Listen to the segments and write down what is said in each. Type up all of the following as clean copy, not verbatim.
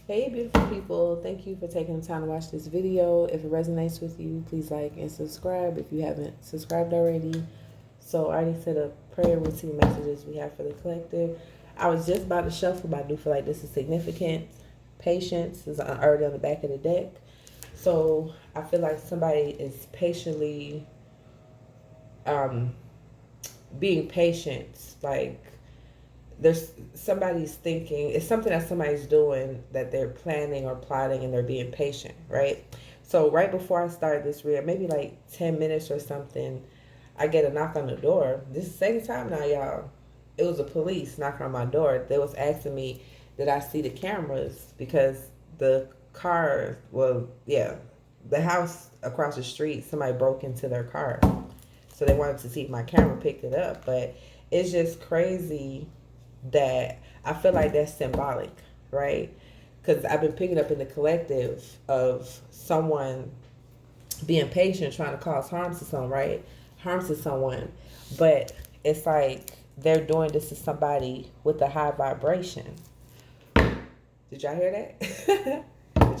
Hey, beautiful people. Thank you for taking the time to watch this video. If it resonates with you, please like and subscribe if you haven't subscribed already. So, I already said a prayer routine messages we have for the collective. I was just about to shuffle, but I do feel like this is significant. Patience is already on the back of the deck. So, I feel like somebody is patiently um, being patient. Like, there's somebody's thinking, it's something that somebody's doing that they're planning or plotting and they're being patient, right? So right before I started this read, maybe like 10 minutes or something, I get a knock on the door. This is the second time now, y'all. It was the police knocking on my door. They was asking me, did I see the cameras? Because the car, well, yeah, the house across the street, somebody broke into their car. So they wanted to see if my camera picked it up. But it's just crazy that I feel like that's symbolic, right? Because I've been picking up in the collective of someone being patient, trying to cause harm to someone, right? Harm to someone. But it's like they're doing this to somebody with a high vibration. Did y'all hear that? Did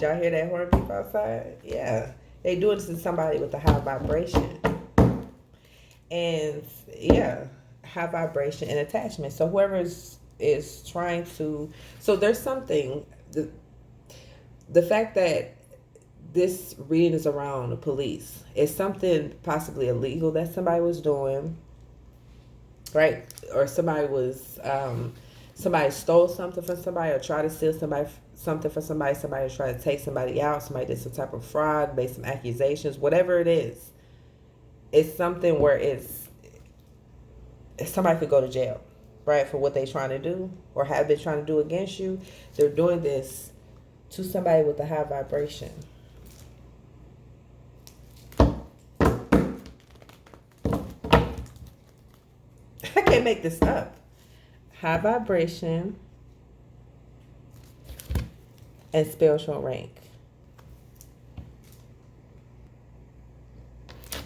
y'all hear that horn beep outside? Yeah. They doing this to somebody with a high vibration. And yeah, high vibration and attachment. So whoever is trying to, so there's something, the fact that this reading is around the police is something possibly illegal that somebody was doing, right? Or somebody stole something from somebody or tried to steal something from somebody tried to take somebody out, somebody did some type of fraud, made some accusations, whatever it is. It's something where somebody could go to jail, right, for what they're trying to do or have been trying to do against you. They're doing this to somebody with a high vibration. I can't make this up. High vibration and spiritual rank.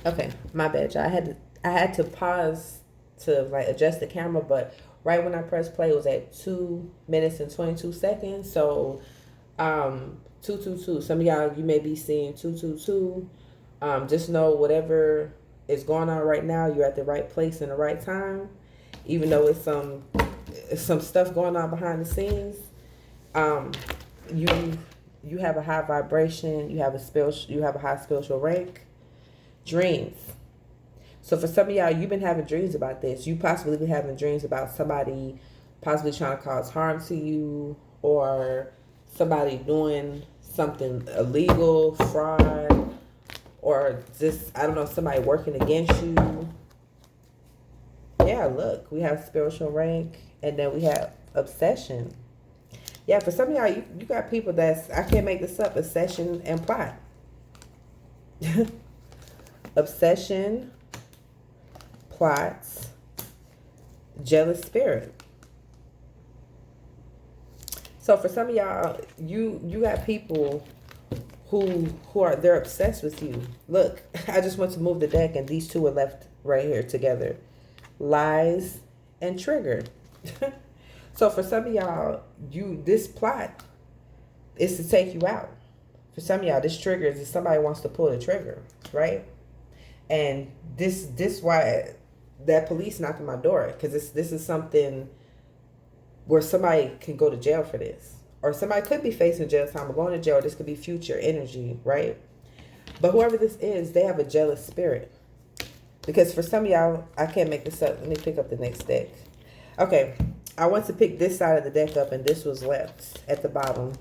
Okay, my bad, y'all. I had to pause to like adjust the camera, but right when I pressed play, it was at 2 minutes and 22 seconds. So, 222. Some of y'all, you may be seeing 222. Just know whatever is going on right now, you're at the right place in the right time. Even though it's some stuff going on behind the scenes, um, you have a high vibration. You have a high spiritual rank. Dreams. So for some of y'all, you've been having dreams about this. You possibly been having dreams about somebody possibly trying to cause harm to you or somebody doing something illegal, fraud, or just, I don't know, somebody working against you. Yeah, look, we have spiritual rank and then we have obsession. Yeah, for some of y'all, you got people that's, I can't make this up, obsession and plot. Obsession, plots, jealous spirit. So for some of y'all, you got people who are, they're obsessed with you. Look, I just went to move the deck and these two are left right here together. Lies and trigger. So for some of y'all, this plot is to take you out. For some of y'all, this trigger is if somebody wants to pull the trigger, right? And this why that police knocked on my door, because this is something where somebody can go to jail for this, or somebody could be facing jail time or going to jail. This could be future energy, right? But whoever this is, they have a jealous spirit. Because for some of y'all, I can't make this up. Let me pick up the next deck. Okay, I want to pick this side of the deck up, and this was left at the bottom.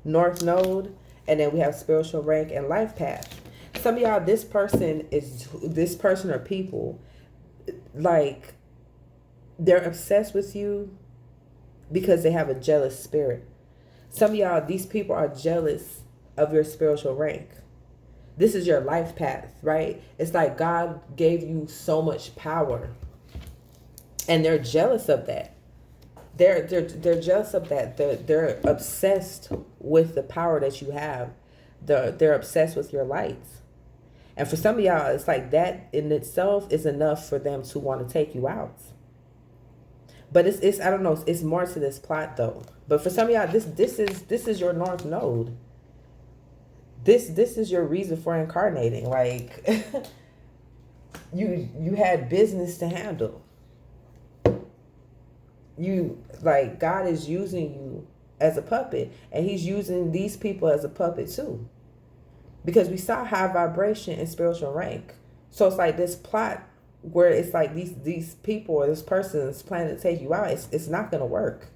North Node, and then we have spiritual rank and life path. Some of y'all, this person or people, like, they're obsessed with you because they have a jealous spirit. Some of y'all, these people are jealous of your spiritual rank. This is your life path, right? It's like God gave you so much power and they're jealous of that. They're jealous of that. They're obsessed with the power that you have. They're obsessed with your lights. And for some of y'all, it's like that in itself is enough for them to want to take you out. But it's I don't know. It's more to this plot though. But for some of y'all, this is your north node. This is your reason for incarnating. Like you had business to handle. You like God is using you as a puppet, and He's using these people as a puppet too. Because we saw high vibration and spiritual rank. So it's like this plot where it's like these people or this person is planning to take you out. It's not gonna work.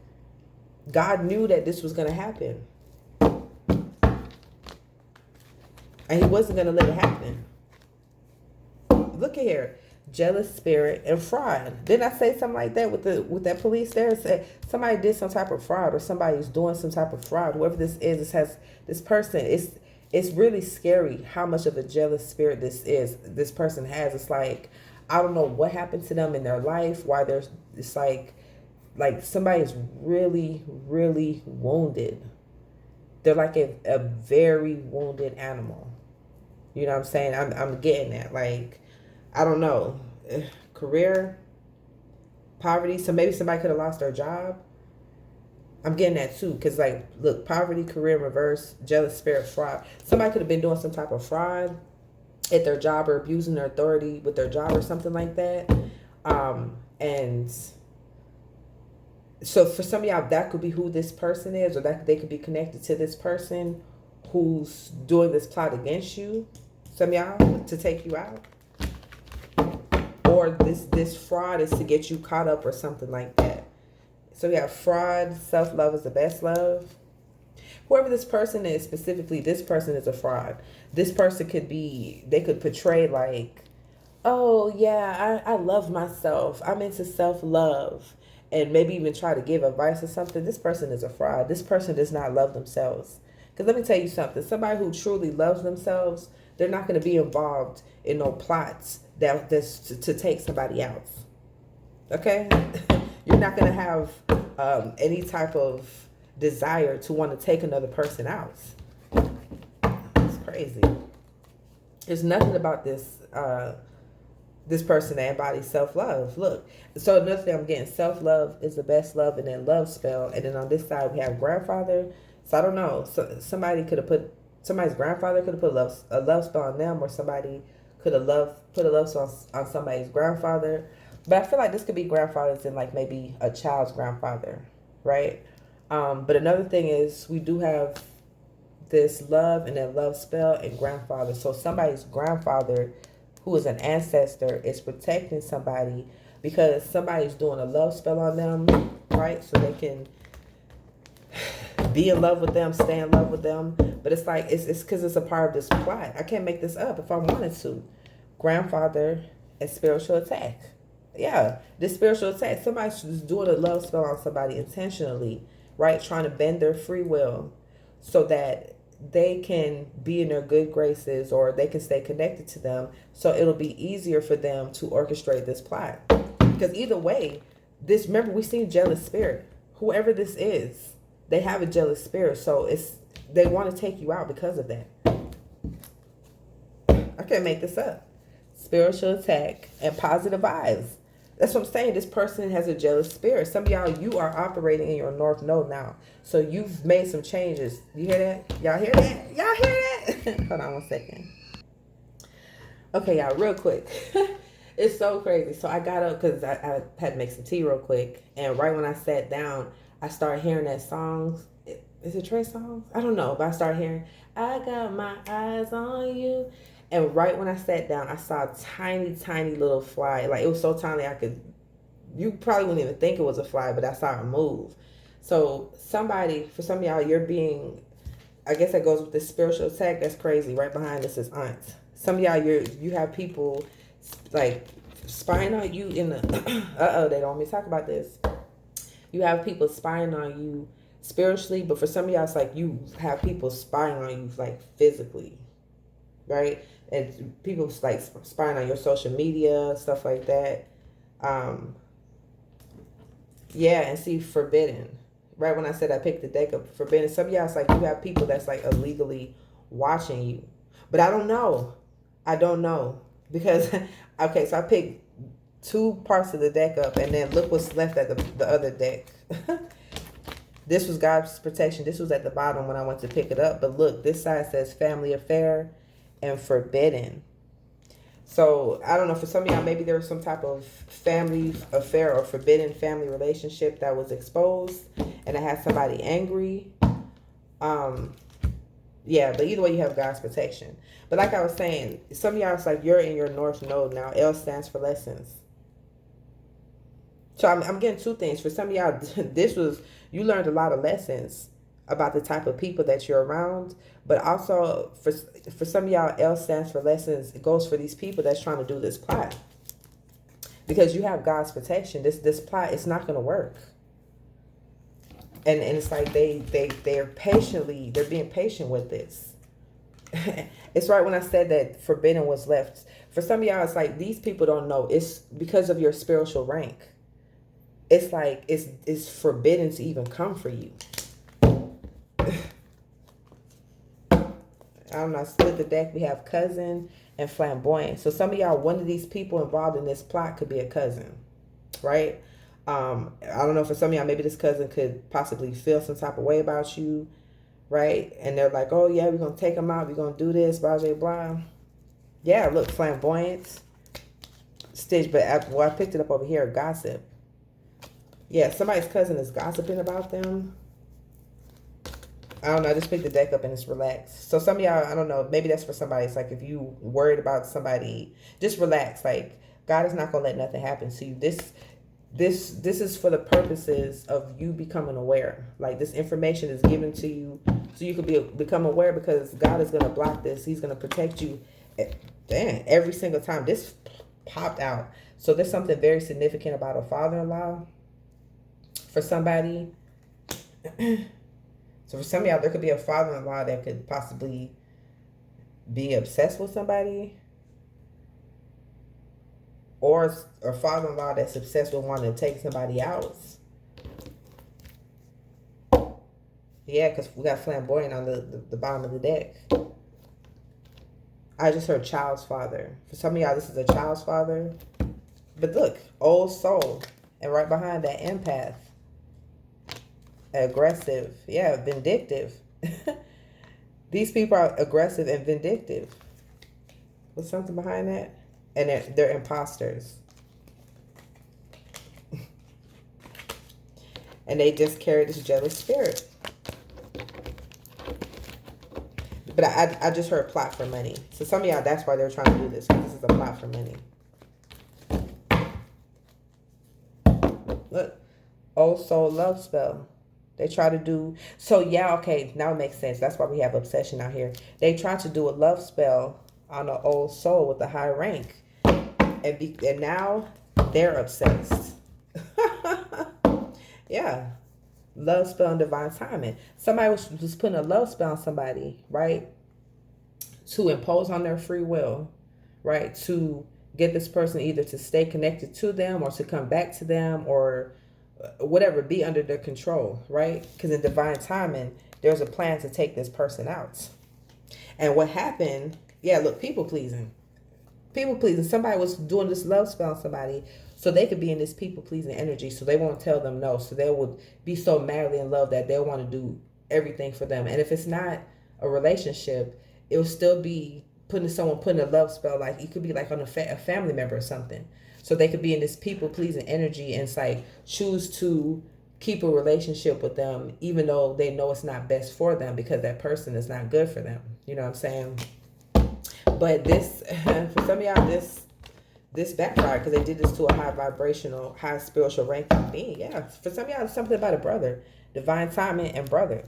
God knew that this was gonna happen. And He wasn't gonna let it happen. Look at here. Jealous spirit and fraud. Didn't I say something like that with that police there? Said somebody did some type of fraud, or somebody's doing some type of fraud. Whoever this is, this person. It's really scary how much of a jealous spirit this person has. It's like, I don't know what happened to them in their life, why there's it's like somebody's really, really wounded. They're like a very wounded animal. You know what I'm saying? I'm getting that. Like, I don't know. Career, poverty. So maybe somebody could have lost their job. I'm getting that too. Because, like, look, poverty, career, reverse, jealous spirit, fraud. Somebody could have been doing some type of fraud at their job or abusing their authority with their job or something like that. And so for some of y'all, that could be who this person is, or that they could be connected to this person who's doing this plot against you. Some of y'all, to take you out. Or this fraud is to get you caught up or something like that. So we have fraud, self-love is the best love. Whoever this person is, specifically, this person is a fraud. This person they could portray like, oh yeah, I love myself. I'm into self-love. And maybe even try to give advice or something. This person is a fraud. This person does not love themselves. Because let me tell you something. Somebody who truly loves themselves, they're not going to be involved in no plots that's to take somebody out. Okay? You're not going to have any type of desire to want to take another person out. It's crazy. There's nothing about this person that embodies self-love. Look, so another thing I'm getting, self-love is the best love, and then love spell. And then on this side we have grandfather. So I don't know. So somebody's grandfather could have put a love spell on them, or somebody could have put a love spell on somebody's grandfather. But I feel like this could be grandfathers and like maybe a child's grandfather, right? But another thing is we do have this love and then love spell and grandfather. So somebody's grandfather, who is an ancestor, is protecting somebody because somebody's doing a love spell on them, right? So they can be in love with them, stay in love with them. But it's like, it's because it's a part of this plot. I can't make this up if I wanted to. Grandfather and spiritual attack. Yeah, this spiritual attack. Somebody's just doing a love spell on somebody intentionally, right? Trying to bend their free will so that they can be in their good graces, or they can stay connected to them, so it'll be easier for them to orchestrate this plot. Because either way, remember, we seen jealous spirit. Whoever this is, they have a jealous spirit, so they want to take you out because of that. I can't make this up. Spiritual attack and positive vibes. That's what I'm saying. This person has a jealous spirit. Some of y'all, you are operating in your north node now. So you've made some changes. You hear that? Y'all hear that? Y'all hear that? Hold on 1 second. Okay, y'all, real quick. It's so crazy. So I got up because I had to make some tea real quick. And right when I sat down, I started hearing that song. Is it Trey Songz? I don't know. But I started hearing, I got my eyes on you. And right when I sat down, I saw a tiny, tiny little fly. Like, it was so tiny you probably wouldn't even think it was a fly, but I saw it move. So for some of y'all, you're being, I guess that goes with this spiritual attack. That's crazy. Right behind this is aunt. Some of y'all, you have people like spying on you in the, they don't want me to talk about this. You have people spying on you spiritually, but for some of y'all, it's like you have people spying on you like physically, right? And people like spying on your social media, stuff like that. Yeah, and see, forbidden. Right when I said I picked the deck of forbidden, some of y'all, it's like you have people that's like illegally watching you. But I don't know. Because, okay, so I picked two parts of the deck up, and then look what's left at the other deck. This was God's protection. This was at the bottom when I went to pick it up. But look, this side says family affair and forbidden. So I don't know, for some of y'all, maybe there was some type of family affair or forbidden family relationship that was exposed and it had somebody angry. Yeah, but either way, you have God's protection. But like I was saying, some of y'all, it's like you're in your North Node now. L stands for lessons. So I'm getting two things. For some of y'all, you learned a lot of lessons about the type of people that you're around. But also, for some of y'all, L stands for lessons. It goes for these people that's trying to do this plot. Because you have God's protection. This plot, it's not going to work. And it's like they're being patient with this. It's right when I said that forbidden was left. For some of y'all, it's like these people don't know. It's because of your spiritual rank. It's like it's forbidden to even come for you. I don't know. I split the deck. We have cousin and flamboyant. So some of y'all, one of these people involved in this plot could be a cousin, right? I don't know, for some of y'all, maybe this cousin could possibly feel some type of way about you, right? And they're like, oh, yeah, we're going to take him out. We're going to do this, blah, blah, blah. Yeah, look, flamboyant. Stitch, but I picked it up over here, gossip. Yeah, somebody's cousin is gossiping about them. I don't know, I just picked the deck up and it's relaxed. So some of y'all, I don't know, maybe that's for somebody. It's like if you worried about somebody, just relax. Like, God is not going to let nothing happen to you. This is for the purposes of you becoming aware. Like, this information is given to you so you could become aware, because God is going to block this. He's going to protect you. Damn, every single time this popped out. So there's something very significant about a father-in-law for somebody. So for some of y'all, there could be a father-in-law that could possibly be obsessed with somebody. Or a father-in-law that's obsessed with wanting to take somebody out. Yeah, because we got flamboyant on the bottom of the deck. I just heard child's father. For some of y'all, this is a child's father. But look, old soul. And right behind that, empath. Aggressive. Yeah, vindictive. These people are aggressive and vindictive. What's something behind that? And they're imposters. And they just carry this jealous spirit. But I just heard plot for money. So some of y'all, that's why they're trying to do this. Because this is a plot for money. Look. Old soul love spell. They try to do... So yeah, okay. Now it makes sense. That's why we have obsession out here. They try to do a love spell on an old soul with a high rank. And now they're obsessed. Yeah. Love spell and divine timing. Somebody was putting a love spell on somebody, right? To impose on their free will, right? To get this person either to stay connected to them or to come back to them or whatever, be under their control, right? Because in divine timing, there's a plan to take this person out. And what happened, yeah, look, people pleasing. People pleasing. Somebody was doing this love spell on somebody so they could be in this people pleasing energy, so they won't tell them no. So they would be so madly in love that they'll want to do everything for them. And if it's not a relationship, it will still be putting a love spell, like it could be like on a family member or something. So they could be in this people pleasing energy and it's like choose to keep a relationship with them even though they know it's not best for them because that person is not good for them. You know what I'm saying? But this, for some of y'all, this backfired because they did this to a high vibrational, high spiritual ranking being. Yeah, for some of y'all, it's something about a brother, divine timing and brother.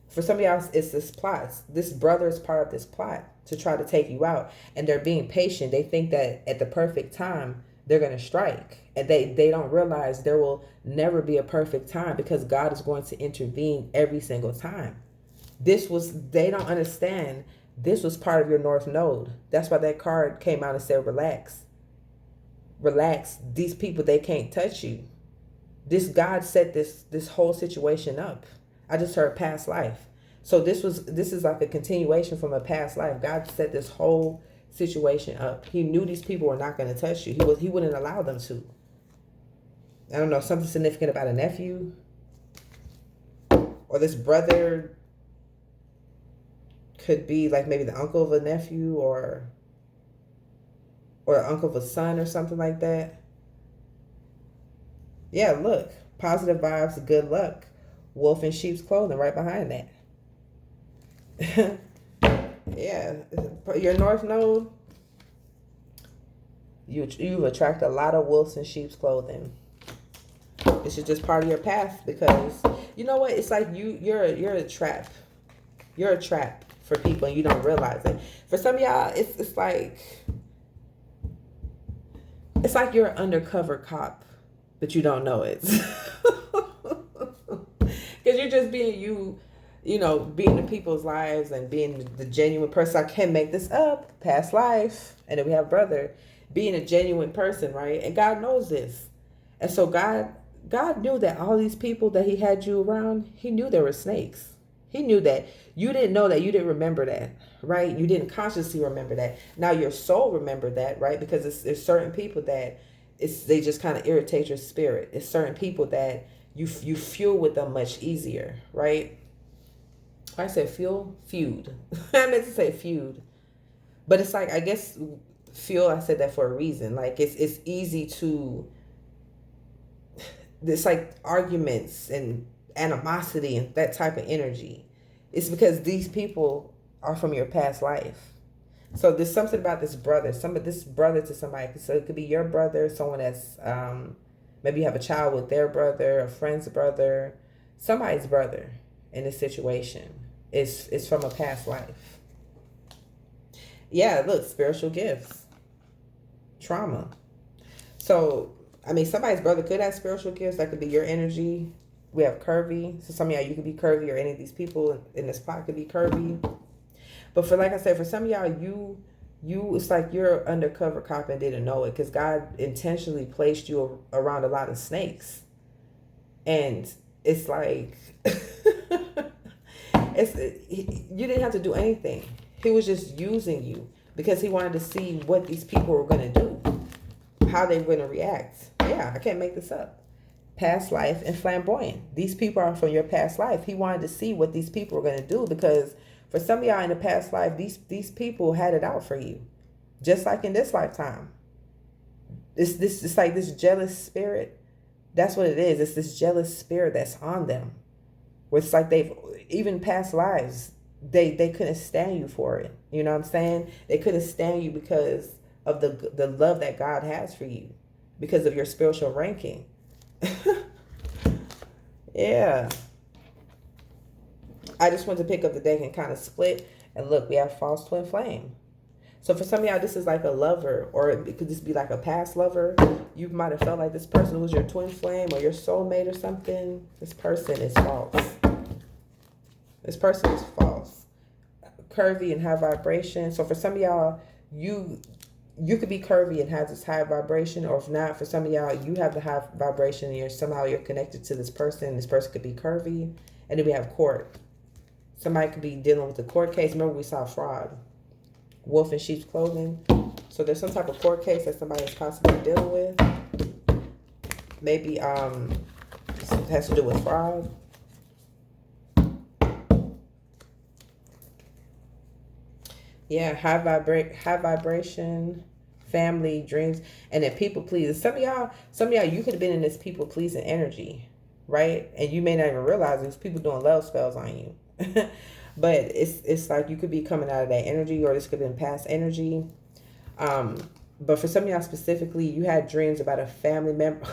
For some of y'all, it's this plot. This brother is part of this plot to try to take you out, and they're being patient. They think that at the perfect time they're going to strike, and they don't realize there will never be a perfect time because God is going to intervene every single time. They don't understand. This was part of your North Node. That's why that card came out and said, relax. Relax. These people, they can't touch you. This God set this whole situation up. I just heard past life. So this is like a continuation from a past life. God set this whole situation up. He knew these people were not going to touch you. He wouldn't allow them to. I don't know, something significant about a nephew, or this brother could be like maybe the uncle of a nephew, or the uncle of a son or something like that. Yeah, look, positive vibes, good luck. Wolf in sheep's clothing right behind that. Yeah, your North Node, you attract a lot of wolves in sheep's clothing. This is just part of your path, because you know what? It's like you're a trap. You're a trap for people, and you don't realize it. For some of y'all, it's like you're an undercover cop, but you don't know it. Because you're just being you know, being in people's lives and being the genuine person. I can't make this up. Past life. And then we have brother. Being a genuine person, right? And God knows this. And so God knew that all these people that he had you around, he knew there were snakes. He knew that. You didn't know that. You didn't remember that, right? You didn't consciously remember that. Now your soul remembered that, right? Because there's certain people that they just kind of irritate your spirit. It's certain people that you fuel with them much easier, right? I said feud. I meant to say feud. But it's like, I guess fuel, I said that for a reason. Like it's easy to, it's like arguments and animosity and that type of energy. It's because these people are from your past life. So there's something about this brother, this brother to somebody. So it could be your brother, someone that's, maybe you have a child with their brother, a friend's brother, somebody's brother in this situation. It's from a past life. Yeah, look, spiritual gifts, trauma. So, I mean, somebody's brother could have spiritual gifts. That could be your energy. We have curvy. So some of y'all, you could be curvy, or any of these people in this spot could be curvy. But for, like I said, for some of y'all, you it's like you're undercover cop and didn't know it, because God intentionally placed you around a lot of snakes. And it's like, you didn't have to do anything. He was just using you because he wanted to see what these people were going to do, how they were going to react. Yeah, I can't make this up. Past life and flamboyant. These people are from your past life. He wanted to see what these people were going to do, because for some of y'all in the past life, these people had it out for you, just like in this lifetime. It's like this jealous spirit. That's what it is. It's this jealous spirit that's on them. Where it's like they've, even past lives, they couldn't stand you for it. You know what I'm saying? They couldn't stand you because of the love that God has for you, because of your spiritual ranking. Yeah. I just want to pick up the deck and kind of split. And look, we have false twin flame. So for some of y'all, this is like a lover, or it could just be like a past lover. You might have felt like this person was your twin flame or your soulmate or something. This person is false. This person is false. Curvy and high vibration. So for some of y'all, you could be curvy and have this high vibration, or if not, for some of y'all, you have the high vibration and you're connected to this person. This person could be curvy. And then we have court. Somebody could be dealing with a court case. Remember, we saw fraud. Wolf in sheep's clothing. So there's some type of court case that somebody is possibly dealing with. Maybe it has to do with fraud. Yeah, high vibration, family, dreams, and then people pleasing. Some of y'all, you could have been in this people pleasing energy, right? And you may not even realize there's people doing love spells on you. But it's like you could be coming out of that energy, or this could have been past energy. But for some of y'all specifically, you had dreams about a family member.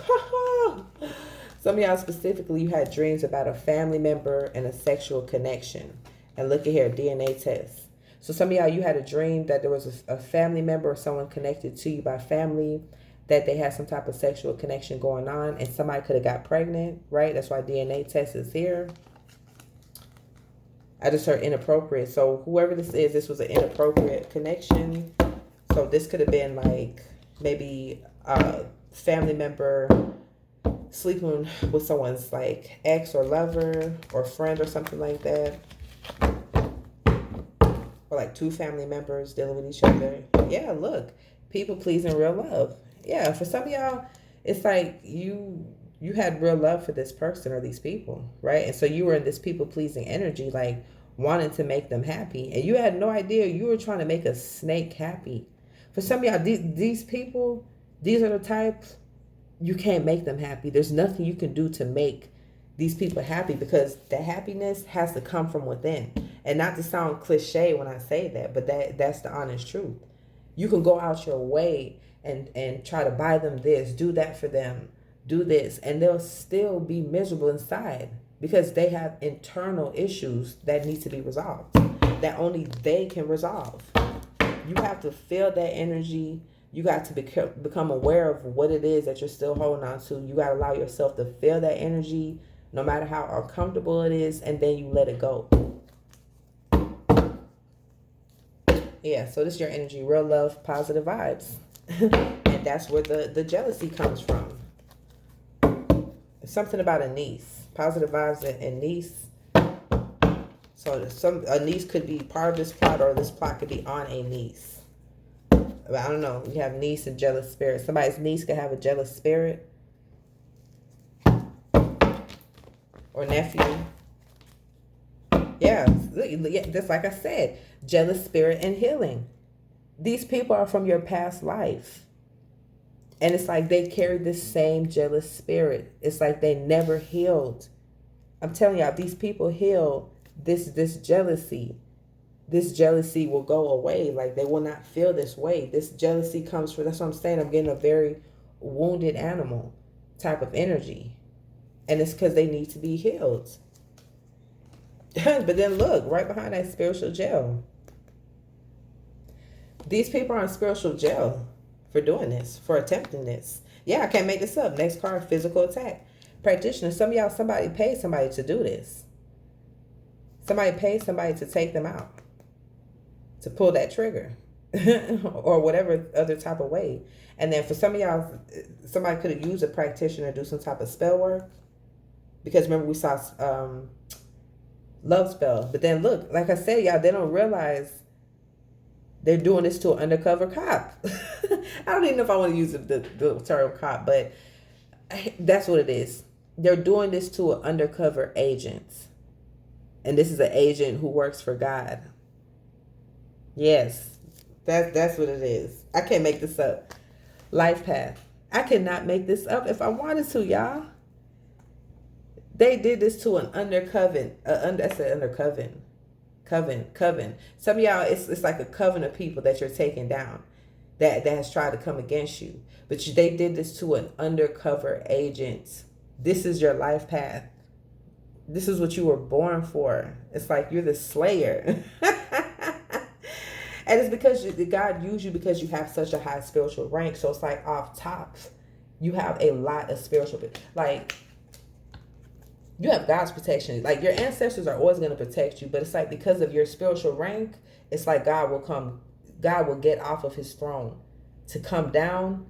Some of y'all specifically, you had dreams about a family member and a sexual connection. And look at here, DNA test. So some of y'all, you had a dream that there was a family member or someone connected to you by family, that they had some type of sexual connection going on, and somebody could have got pregnant, right? That's why DNA test is here. I just heard inappropriate. So whoever this is, this was an inappropriate connection. So this could have been like maybe a family member sleeping with someone's like ex or lover or friend or something like that. Or like two family members dealing with each other. Yeah, look, people pleasing, real love. Yeah, for some of y'all, it's like you had real love for this person or these people, right? And so you were in this people pleasing energy, like wanting to make them happy, and you had no idea you were trying to make a snake happy. For some of y'all, these people, these are the types, you can't make them happy. There's nothing you can do to make these people happy, because the happiness has to come from within. And not to sound cliche when I say that, but that's the honest truth. You can go out your way and try to buy them this, do that for them, do this, and they'll still be miserable inside, because they have internal issues that need to be resolved, that only they can resolve. You have to feel that energy. You got to become aware of what it is that you're still holding on to. You got to allow yourself to feel that energy, no matter how uncomfortable it is, and then you let it go. Yeah, so this is your energy, real love, positive vibes. And that's where the jealousy comes from. Something about a niece, positive vibes and niece. So a niece could be part of this plot, or this plot could be on a niece. But I don't know. You have niece and jealous spirit. Somebody's niece could have a jealous spirit, or nephew. Yeah, just like I said, jealous spirit and healing. These people are from your past life. And it's like they carry this same jealous spirit. It's like they never healed. I'm telling y'all, these people heal this jealousy. This jealousy will go away. Like, they will not feel this way. This jealousy comes from, that's what I'm saying, I'm getting a very wounded animal type of energy. And it's because they need to be healed. But then look, right behind that, spiritual jail. These people are in spiritual jail for doing this, for attempting this. Yeah, I can't make this up. Next card, physical attack. Practitioner, some of y'all, somebody paid somebody to do this. Somebody paid somebody to take them out, to pull that trigger, or whatever other type of way. And then for some of y'all, somebody could have used a practitioner to do some type of spell work. Because remember, we saw love spell. But then look, like I said, y'all, they don't realize they're doing this to an undercover cop. I don't even know if I want to use the term cop, but that's what it is. They're doing this to an undercover agent. And this is an agent who works for God. Yes, that's what it is. I can't make this up. Life path. I cannot make this up if I wanted to, y'all. They did this to an undercover. I said undercover. Coven. Some of y'all, it's like a coven of people that you're taking down, that has tried to come against you. But they did this to an undercover agent. This is your life path. This is what you were born for. It's like you're the slayer. And it's because God used you because you have such a high spiritual rank. So it's like off top, you have a lot of spiritual, like, you have God's protection. Like, your ancestors are always going to protect you. But it's like, because of your spiritual rank, it's like God will get off of his throne to come down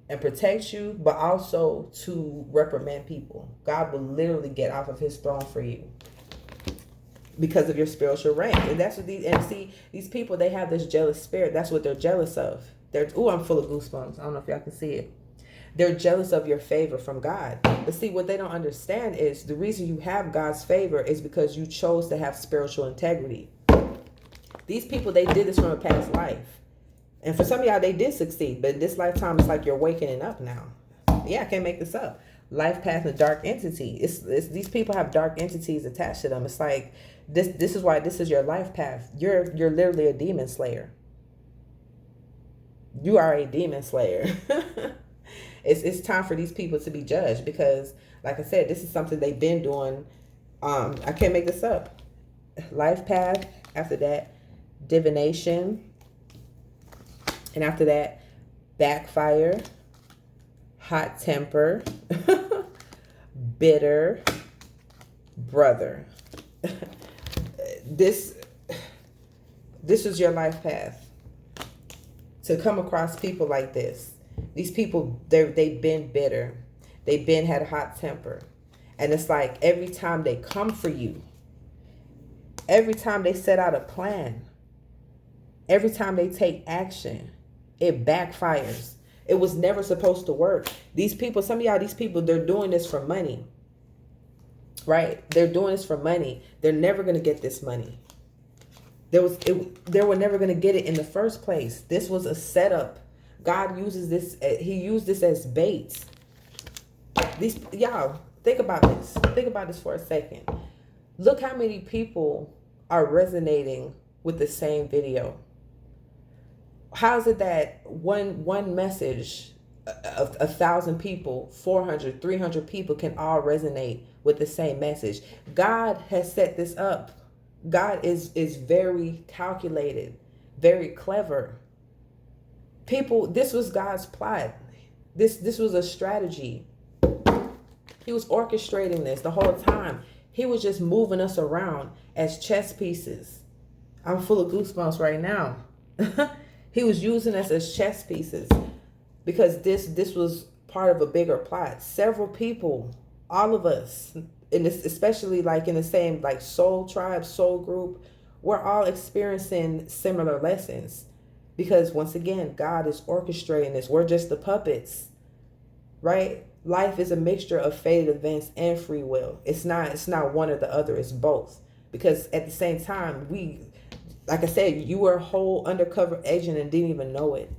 and protect you, but also to reprimand people. God will literally get off of his throne for you because of your spiritual rank. And that's what these people, they have this jealous spirit. That's what they're jealous of. I'm full of goosebumps. I don't know if y'all can see it. They're jealous of your favor from God. But see, what they don't understand is the reason you have God's favor is because you chose to have spiritual integrity. These people, they did this from a past life. And for some of y'all, they did succeed. But in this lifetime, it's like you're waking up now. Yeah, I can't make this up. Life path and dark entity. It's these people have dark entities attached to them. It's like, this is why this is your life path. You're literally a demon slayer. You are a demon slayer. It's time for these people to be judged, because, like I said, this is something they've been doing. I can't make this up. Life path. After that, divination. And after that, backfire, hot temper, bitter, brother. This is your life path. To come across people like this. These people, they've been bitter. They've been had a hot temper. And it's like every time they come for you, every time they set out a plan, Every time they take action, it backfires. It was never supposed to work. These people, some of y'all, these people, they're doing this for money, right? They're doing this for money. They're never going to get this money. They were never going to get it in the first place. This was a setup. God uses this. He used this as bait. Y'all, think about this. Think about this for a second. Look how many people are resonating with the same video. How is it that one message of 1,000 people, 400, 300 people can all resonate with the same message? God has set this up. God is very calculated, very clever. People, this was God's plot. This was a strategy. He was orchestrating this the whole time. He was just moving us around as chess pieces. I'm full of goosebumps right now. He was using us as chess pieces because this was part of a bigger plot. Several people, all of us, in this, especially like in the same like soul tribe, soul group, we're all experiencing similar lessons because once again, God is orchestrating this. We're just the puppets, right? Life is a mixture of fated events and free will. It's not one or the other. It's both. Because at the same time, like I said, you were a whole undercover agent and didn't even know it.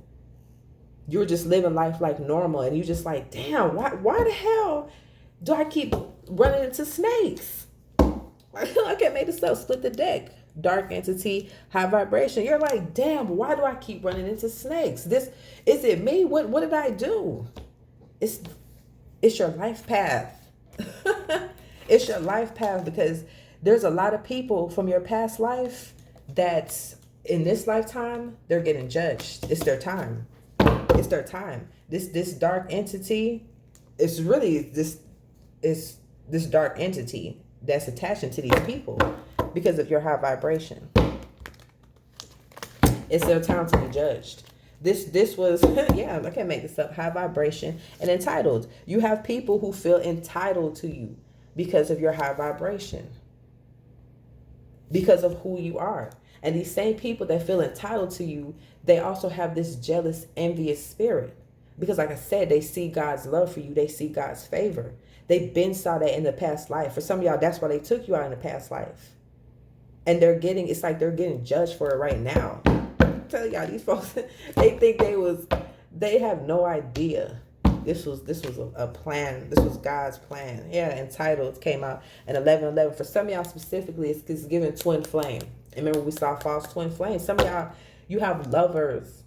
You were just living life like normal, and you just like, damn, why the hell do I keep running into snakes? I can't make this up. Split the deck. Dark entity, high vibration. You're like, damn, why do I keep running into snakes? Is it me? What did I do? It's your life path. It's your life path because there's a lot of people from your past life that in this lifetime, they're getting judged. It's their time. It's their time. This dark entity, it's really this dark entity that's attaching to these people because of your high vibration. It's their time to be judged. This was, yeah, I can't make this up, high vibration and entitled. You have people who feel entitled to you because of your high vibration, because of who you are. And these same people that feel entitled to you, they also have this jealous, envious spirit. Because like I said, they see God's love for you. They see God's favor. They been saw that in the past life. For some of y'all, that's why they took you out in the past life. And it's like they're getting judged for it right now. I'm telling y'all, these folks, they think they have no idea. This was a plan. This was God's plan. Yeah, entitled came out in 11:11. For some of y'all specifically, it's giving twin flame. And remember we saw false twin flame. Some of y'all, you have lovers.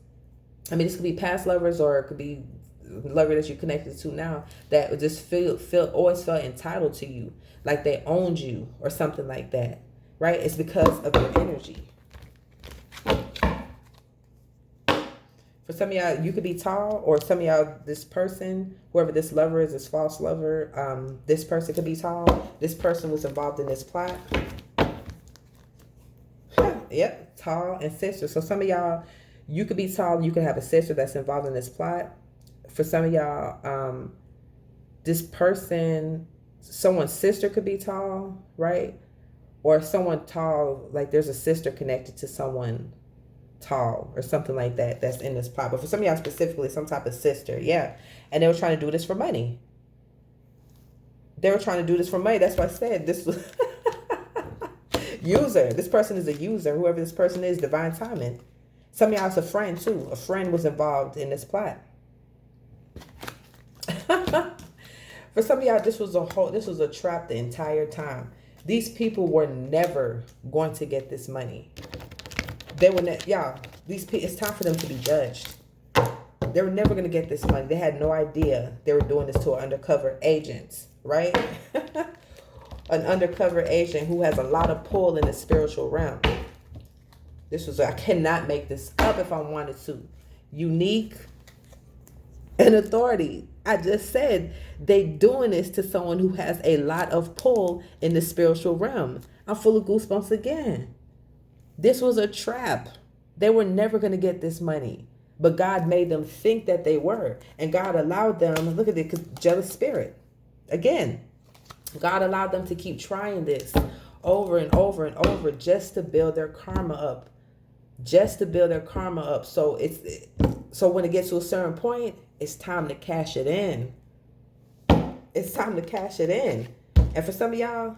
I mean, this could be past lovers or it could be lover that you're connected to now that just always felt entitled to you, like they owned you or something like that, right? It's because of your energy. For some of y'all, you could be tall, or some of y'all, this person, whoever this lover is, this false lover, this person could be tall. This person was involved in this plot. Yep, tall and sister. So some of y'all, you could be tall, you could have a sister that's involved in this plot. For some of y'all, this person, someone's sister could be tall, right? Or someone tall, like there's a sister connected to someone tall or something like that that's in this plot. But for some of y'all specifically, some type of sister, yeah. And they were trying to do this for money. They were trying to do this for money. That's why I said this was user. This person is a user. Whoever this person is, divine timing. Some of y'all, it's a friend too. A friend was involved in this plot. For some of y'all, this was a trap the entire time. These people were never going to get this money. They were y'all, it's time for them to be judged. They were never going to get this money. They had no idea they were doing this to an undercover agent, right? An undercover agent who has a lot of pull in the spiritual realm. I cannot make this up if I wanted to. Unique and authority. I just said they doing this to someone who has a lot of pull in the spiritual realm. I'm full of goosebumps again. This was a trap. They were never going to get this money. But God made them think that they were. And God allowed them, look at it, jealous spirit. Again, God allowed them to keep trying this over and over and over just to build their karma up. just to build their karma up. So when it gets to a certain point, it's time to cash it in. It's time to cash it in. And for some of y'all,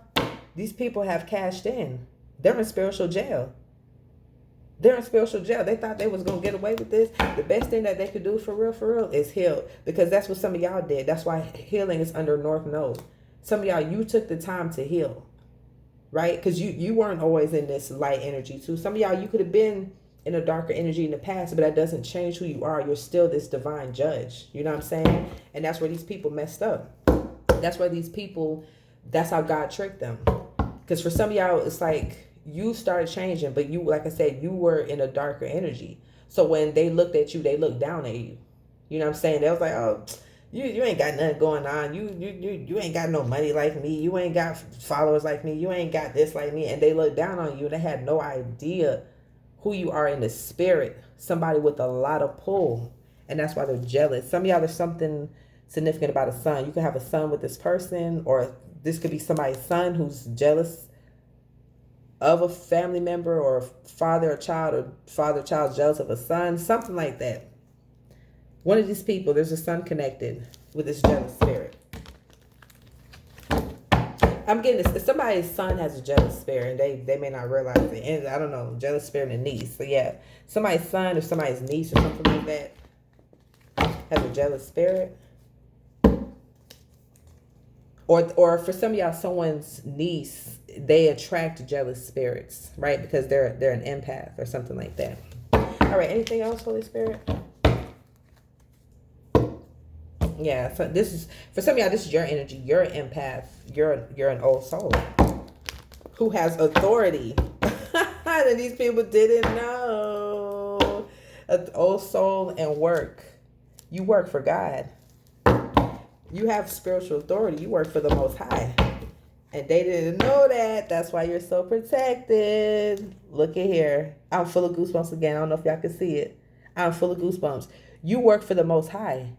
these people have cashed in. They're in spiritual jail. They're in spiritual jail. They thought they was going to get away with this. The best thing that they could do for real, is heal. Because that's what some of y'all did. That's why healing is under North Node. Some of y'all, you took the time to heal. Right? Because you weren't always in this light energy too. Some of y'all, you could have been in a darker energy in the past, but that doesn't change who you are. You're still this divine judge. You know what I'm saying? And that's where these people messed up. That's why these people, that's how God tricked them. Because for some of y'all, it's like you started changing, but you, like I said, you were in a darker energy. So when they looked at you, they looked down at you. You know what I'm saying? They was like, oh, you ain't got nothing going on. You ain't got no money like me. You ain't got followers like me. You ain't got this like me. And they looked down on you, and they had no idea who you are in the spirit. Somebody with a lot of pull. And that's why they're jealous. Some of y'all, there's something significant about a son. You can have a son with this person, or this could be somebody's son who's jealous of a family member, or father or child jealous of a son, something like that. One of these people, there's a son connected with this jealous spirit. I'm getting this. If somebody's son has a jealous spirit, and they may not realize it, and I don't know, jealous spirit and niece. So yeah, somebody's son or somebody's niece or something like that has a jealous spirit. Or for some of y'all, someone's niece, they attract jealous spirits, right? Because they're an empath or something like that. All right, anything else, Holy Spirit? Yeah, so this is, for some of y'all, this is your energy. You're an empath. You're an old soul who has authority that these people didn't know. An old soul and work. You work for God. You have spiritual authority. You work for the Most High. And they didn't know that. That's why you're so protected. Look at here. I'm full of goosebumps again. I don't know if y'all can see it. I'm full of goosebumps. You work for the Most High.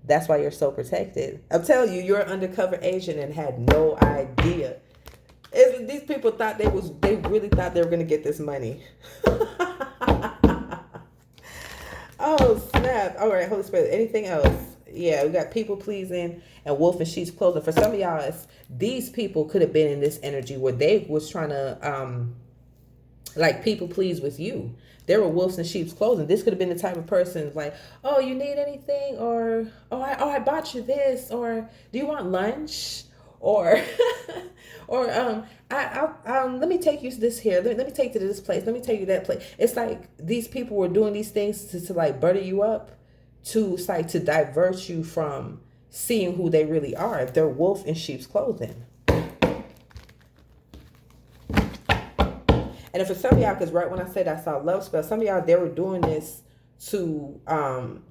That's why you're so protected. I'm telling you, you're an undercover agent and had no idea. These people thought they really thought they were going to get this money. Oh, snap. All right, Holy Spirit. Anything else? Yeah, we got people pleasing and wolf in sheep's clothing. For some of y'all, these people could have been in this energy where they was trying to like people please with you. They were wolves in sheep's clothing. This could have been the type of person like, oh, you need anything, or I bought you this, or do you want lunch, or or let me take you to this here. Let me take you to this place. Let me take you to that place. It's like these people were doing these things to like butter you up, it's like to divert you from seeing who they really are. They're wolf in sheep's clothing. And for some of y'all, because right when I said I saw love spell, some of y'all, they were doing this to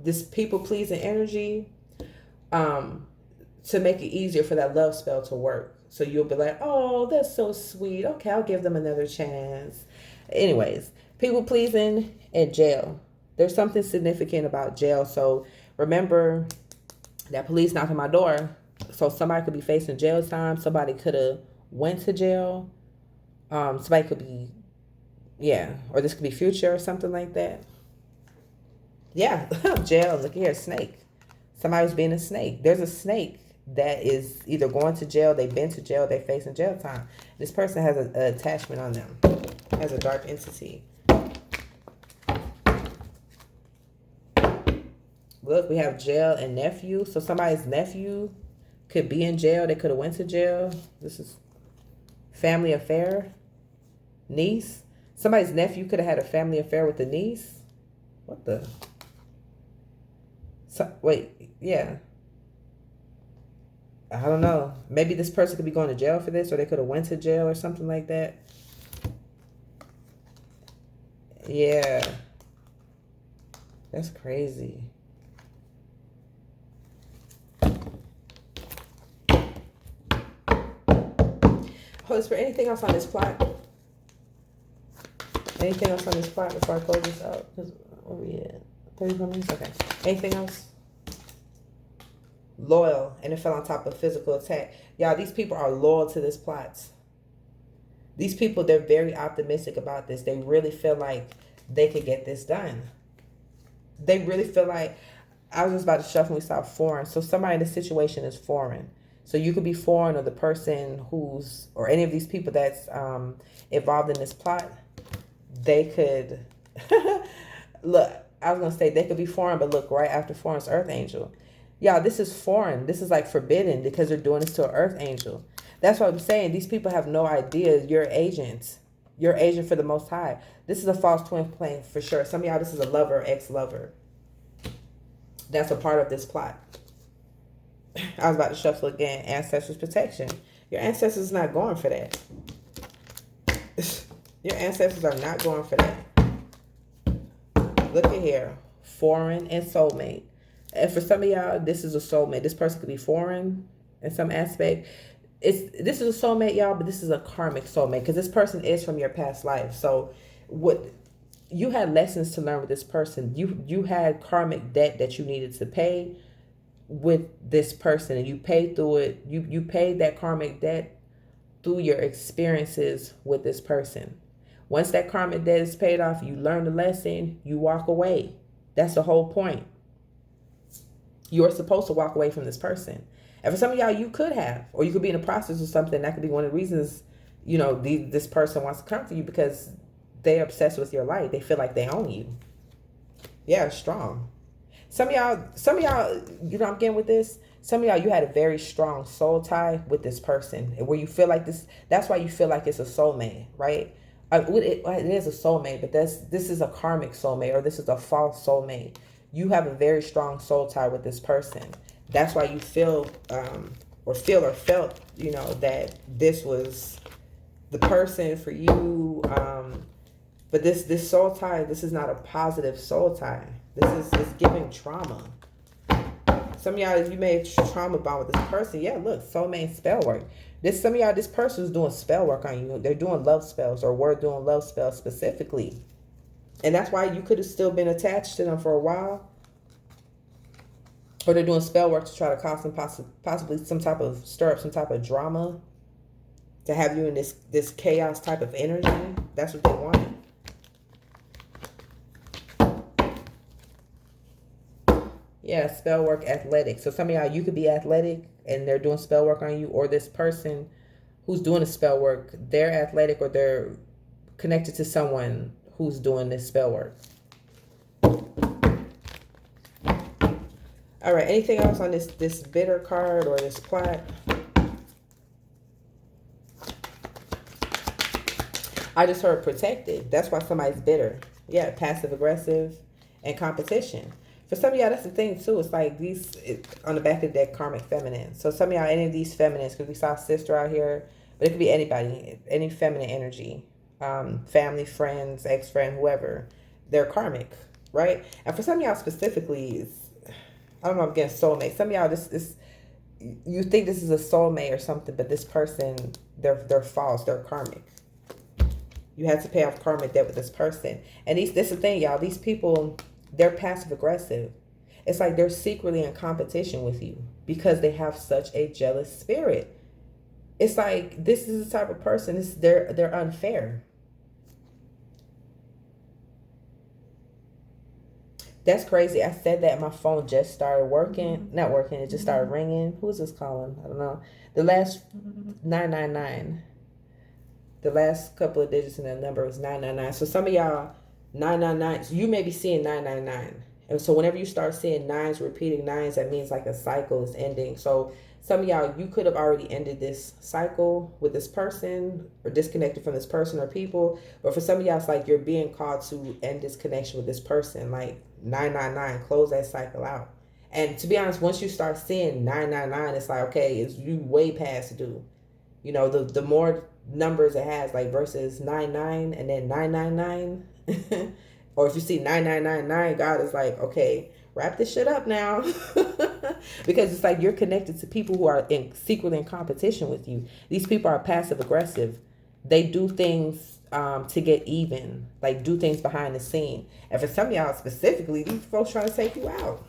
this people pleasing energy to make it easier for that love spell to work. So you'll be like, oh, that's so sweet. Okay, I'll give them another chance. Anyways, people pleasing and jail. There's something significant about jail. So remember that police knocked on my door. So somebody could be facing jail time. Somebody could have went to jail. Somebody could be, yeah, or this could be future or something like that. Yeah, jail. Look here, snake. Somebody's being a snake. There's a snake that is either going to jail, they've been to jail, they're facing jail time. This person has an attachment on them, has a dark entity. Look, we have jail and nephew. So somebody's nephew could be in jail. They could have went to jail. This is family affair. Niece. Somebody's nephew could have had a family affair with the niece. What the? So, wait, yeah. I don't know. Maybe this person could be going to jail for this, or they could have went to jail or something like that. Yeah. That's crazy. Holy Spirit, anything else on this plot? Anything else on this plot before I close this out? Where we at? 34 minutes? Okay. Anything else? Loyal, and it fell on top of physical attack. Y'all, these people are loyal to this plot. These people, they're very optimistic about this. They really feel like they could get this done. They really feel like, I was just about to shuffle when we saw foreign. So somebody in the situation is foreign. So you could be foreign, or the person who's, or any of these people that's involved in this plot, they could, look, I was going to say they could be foreign, but look, right after foreign's earth angel. Y'all, this is foreign. This is like forbidden because they're doing this to an earth angel. That's what I'm saying. These people have no idea you're agents. You're agent for the Most High. This is a false twin flame for sure. Some of y'all, this is a lover, ex-lover. That's a part of this plot. I was about to shuffle again. Ancestors protection. Your ancestors is not going for that. Your ancestors are not going for that. Look at here. Foreign and soulmate. And for some of y'all, this is a soulmate. This person could be foreign in some aspect. This is a soulmate, y'all, but this is a karmic soulmate because this person is from your past life. So what you had lessons to learn with this person. You had karmic debt that you needed to pay with this person, and you paid through it. You paid that karmic debt through your experiences with this person. Once that karmic debt is paid off, you learn the lesson, you walk away. That's the whole point. You're supposed to walk away from this person. And for some of y'all, you could have, or you could be in the process of something. That could be one of the reasons, this person wants to come for you, because they're obsessed with your life. They feel like they own you. Yeah, strong. Some of y'all, I'm getting with this. Some of y'all, you had a very strong soul tie with this person, where you feel like this. That's why you feel like it's a soulmate, right? It is a soulmate, but this is a karmic soulmate, or this is a false soulmate. You have a very strong soul tie with this person. That's why you felt, that this was the person for you. But this soul tie, this is not a positive soul tie. This is giving trauma. Some of y'all, you made trauma bond with this person. Yeah, look, soulmate spell work. Some of y'all, this person's doing spell work on you. They're doing love spells, or we're doing love spells specifically. And that's why you could have still been attached to them for a while. Or they're doing spell work to try to cause some possibly stir up some type of drama, to have you in this chaos type of energy. That's what they wanted. Yeah, spell work, athletic. So some of y'all, you could be athletic and they're doing spell work on you, or this person who's doing the spell work, they're athletic, or they're connected to someone who's doing this spell work. All right, anything else on this bitter card or this plot? I just heard protected. That's why somebody's bitter. Yeah, passive aggressive and competition. For some of y'all, that's the thing too. It's like on the back of the deck, karmic feminine. So some of y'all, any of these feminines, because we saw sister out here, but it could be anybody, any feminine energy, family, friends, ex-friend, whoever, they're karmic, right? And for some of y'all specifically, I don't know, I'm getting soulmate. Some of y'all, you think this is a soulmate or something, but this person, they're false, they're karmic. You had to pay off karmic debt with this person. And this is the thing, y'all, these people, they're passive aggressive. It's like they're secretly in competition with you because they have such a jealous spirit. It's like, this is the type of person, they're unfair. That's crazy. I said that my phone just started working. Not working, it just started ringing. Who's this calling? I don't know. The last 999. The last couple of digits in that number was 999. So some of y'all, 999, you may be seeing 999. And so whenever you start seeing nines, repeating nines, that means like a cycle is ending. So some of y'all, you could have already ended this cycle with this person, or disconnected from this person or people. But for some of y'all, it's like you're being called to end this connection with this person. Like 999, close that cycle out. And to be honest, once you start seeing 999, it's like, okay, you way past due. You know, the more numbers it has, like versus 99 and then 999, or if you see 9999, God is like, okay, wrap this shit up now. Because it's like you're connected to people who are secretly in competition with you. These people are passive aggressive. They do things to get even, like do things behind the scene. And for some of y'all specifically, these folks trying to take you out.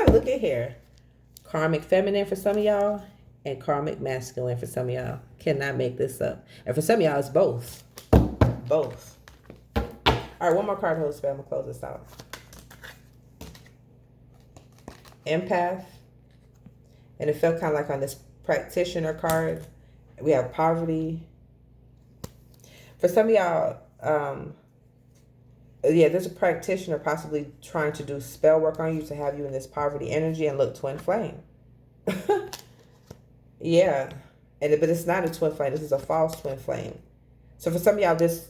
Look at here. Karmic feminine for some of y'all. and karmic masculine for some of y'all. Cannot make this up. And for some of y'all, it's both. Both. All right, one more card, Holy Spirit. I'm going to close this out. Empath. And it felt kind of like on this practitioner card, we have poverty. For some of y'all, yeah, there's a practitioner possibly trying to do spell work on you to have you in this poverty energy. And look, twin flame. Yeah. But it's not a twin flame. This is a false twin flame. So for some of y'all, this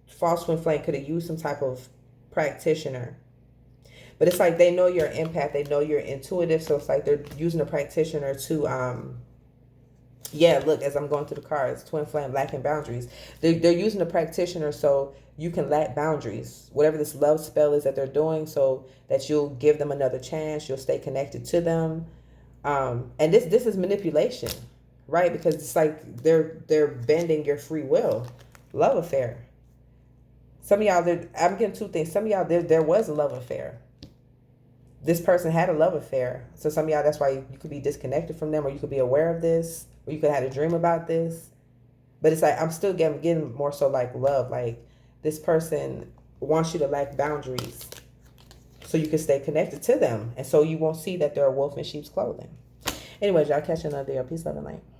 false twin flame could have used some type of practitioner. But it's like they know you're an empath. They know you're intuitive. So it's like they're using a practitioner to, yeah, look, as I'm going through the cards, twin flame, lacking boundaries. They're using a practitioner so you can lack boundaries. Whatever this love spell is that they're doing, so that you'll give them another chance. You'll stay connected to them. And this is manipulation, right? Because it's like they're bending your free will. Love affair. Some of y'all, I'm getting two things. Some of y'all, there was a love affair. This person had a love affair. So some of y'all, that's why you could be disconnected from them, or you could be aware of this, or you could have had a dream about this. But it's like, I'm still getting more so like love. Like this person wants you to lack boundaries so you can stay connected to them. And so you won't see that they're a wolf in sheep's clothing. Anyways, y'all catch another video. Peace, love, and light.